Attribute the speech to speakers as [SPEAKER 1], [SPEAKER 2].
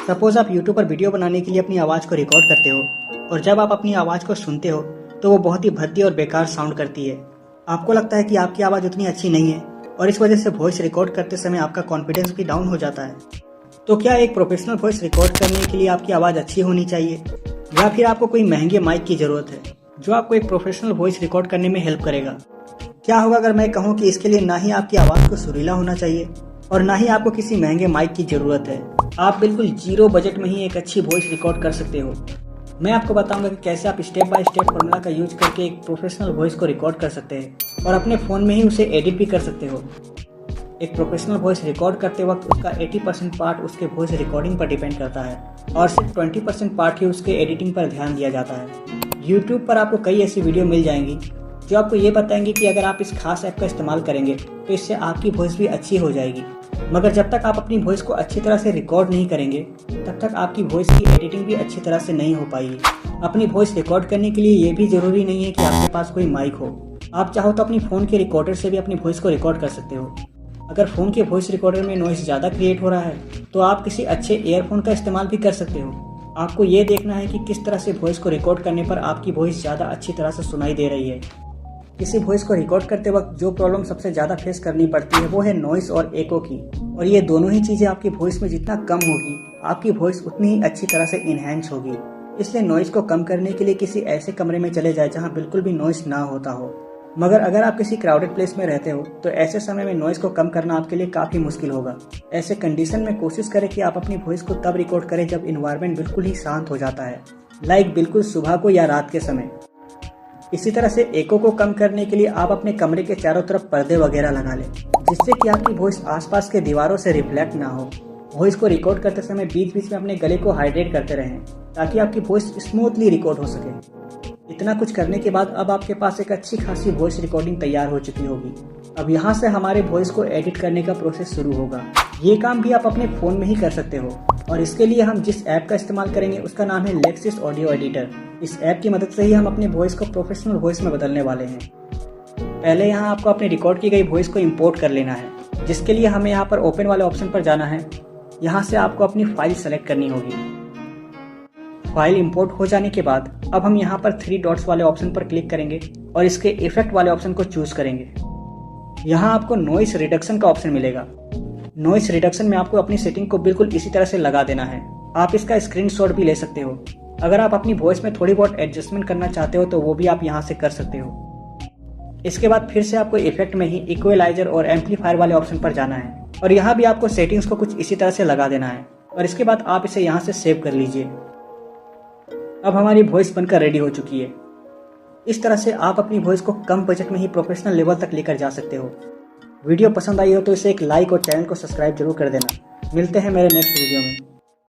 [SPEAKER 1] Suppose आप YouTube पर video बनाने के लिए अपनी आवाज़ को रिकॉर्ड करते हो और जब आप अपनी आवाज़ को सुनते हो तो वो बहुत ही भद्दी और बेकार साउंड करती है। आपको लगता है कि आपकी आवाज़ उतनी अच्छी नहीं है और इस वजह से वॉइस रिकॉर्ड करते समय आपका कॉन्फिडेंस भी डाउन हो जाता है। तो क्या एक प्रोफेशनल वॉइस रिकॉर्ड करने के लिए आपकी आवाज़ अच्छी होनी चाहिए या फिर आपको कोई महंगे माइक की ज़रूरत है जो आपको एक प्रोफेशनल वॉइस रिकॉर्ड करने में हेल्प करेगा? क्या होगा अगर मैं कहूँ कि इसके लिए ना ही आपकी आवाज़ को सुरीला होना चाहिए और ना ही आपको किसी महंगे माइक की ज़रूरत है, आप बिल्कुल जीरो बजट में ही एक अच्छी वॉइस रिकॉर्ड कर सकते हो। मैं आपको बताऊंगा कि कैसे आप स्टेप बाय स्टेप फॉर्मूला का यूज करके एक प्रोफेशनल वॉइस को रिकॉर्ड कर सकते हैं और अपने फ़ोन में ही उसे एडिट भी कर सकते हो। एक प्रोफेशनल वॉइस रिकॉर्ड करते वक्त उसका 80% पार्ट उसके वॉइस रिकॉर्डिंग पर डिपेंड करता है और सिर्फ 20% पार्ट ही उसके एडिटिंग पर ध्यान दिया जाता है। यूट्यूब पर आपको कई ऐसी वीडियो मिल जाएंगी जो आपको ये बताएंगे कि अगर आप इस खास ऐप का इस्तेमाल करेंगे तो इससे आपकी वॉइस भी अच्छी हो जाएगी, मगर जब तक आप अपनी वॉइस को अच्छी तरह से रिकॉर्ड नहीं करेंगे तब तक आपकी वॉइस की एडिटिंग भी अच्छी तरह से नहीं हो पाएगी। अपनी वॉइस रिकॉर्ड करने के लिए ये भी ज़रूरी नहीं है कि आपके पास कोई माइक हो। आप चाहो तो अपनी फ़ोन के रिकॉर्डर से भी अपनी वॉइस को रिकॉर्ड कर सकते हो। अगर फ़ोन के वॉइस रिकॉर्डर में नॉइस ज़्यादा क्रिएट हो रहा है तो आप किसी अच्छे ईयरफोन का इस्तेमाल भी कर सकते हो। आपको ये देखना है कि किस तरह से वॉइस को रिकॉर्ड करने पर आपकी वॉइस ज़्यादा अच्छी तरह से सुनाई दे रही है। किसी वॉइस को रिकॉर्ड करते वक्त जो प्रॉब्लम सबसे ज़्यादा फेस करनी पड़ती है वो है नॉइस और एको की, और ये दोनों ही चीज़ें आपकी वॉइस में जितना कम होगी आपकी वॉइस उतनी ही अच्छी तरह से इन्हेंस होगी। इसलिए नॉइस को कम करने के लिए किसी ऐसे कमरे में चले जाए जहाँ बिल्कुल भी नॉइस ना होता हो। मगर अगर आप किसी क्राउडेड प्लेस में रहते हो तो ऐसे समय में नॉइस को कम करना आपके लिए काफ़ी मुश्किल होगा। ऐसे कंडीशन में कोशिश करें कि आप अपनी वॉइस को तब रिकॉर्ड करें जब इन्वायरमेंट बिल्कुल ही शांत हो जाता है, लाइक बिल्कुल सुबह को या रात के समय। इसी तरह से एको को कम करने के लिए आप अपने कमरे के चारों तरफ पर्दे वगैरह लगा लें जिससे कि आपकी वॉइस आसपास के दीवारों से रिफ्लेक्ट ना हो। वॉइस को रिकॉर्ड करते समय बीच बीच में अपने गले को हाइड्रेट करते रहें ताकि आपकी वॉइस स्मूथली रिकॉर्ड हो सके। इतना कुछ करने के बाद अब आपके पास एक अच्छी खासी वॉइस रिकॉर्डिंग तैयार हो चुकी होगी। अब यहाँ से हमारे वॉइस को एडिट करने का प्रोसेस शुरू होगा। ये काम भी आप अपने फ़ोन में ही कर सकते हो और इसके लिए हम जिस ऐप का इस्तेमाल करेंगे उसका नाम है लेक्सिस ऑडियो एडिटर। इस ऐप की मदद से ही हम अपने वॉइस को प्रोफेशनल वॉइस में बदलने वाले हैं। पहले यहाँ आपको अपनी रिकॉर्ड की गई वॉइस को इंपोर्ट कर लेना है, जिसके लिए हमें यहाँ पर ओपन वाले ऑप्शन पर जाना है। यहाँ से आपको अपनी फाइल सेलेक्ट करनी होगी। फाइल इंपोर्ट हो जाने के बाद अब हम यहाँ पर 3 डॉट्स वाले ऑप्शन पर क्लिक करेंगे और इसके इफेक्ट वाले ऑप्शन को चूज करेंगे। यहाँ आपको नॉइस रिडक्शन का ऑप्शन मिलेगा। नॉइस रिडक्शन में आपको अपनी सेटिंग को बिल्कुल इसी तरह से लगा देना है। आप इसका स्क्रीनशॉट भी ले सकते हो। अगर आप अपनी वॉइस में थोड़ी बहुत एडजस्टमेंट करना चाहते हो तो वो भी आप यहाँ से कर सकते हो। इसके बाद फिर से आपको इफेक्ट में ही इक्वलाइजर और एम्पलीफायर वाले ऑप्शन पर जाना है और यहाँ भी आपको सेटिंग्स को कुछ इसी तरह से लगा देना है और इसके बाद आप इसे यहाँ से सेव कर लीजिए। अब हमारी वॉइस बनकर रेडी हो चुकी है। इस तरह से आप अपनी वॉइस को कम बजट में ही प्रोफेशनल लेवल तक लेकर जा सकते हो। वीडियो पसंद आई हो तो इसे एक लाइक और चैनल को सब्सक्राइब जरूर कर देना। मिलते हैं मेरे नेक्स्ट वीडियो में।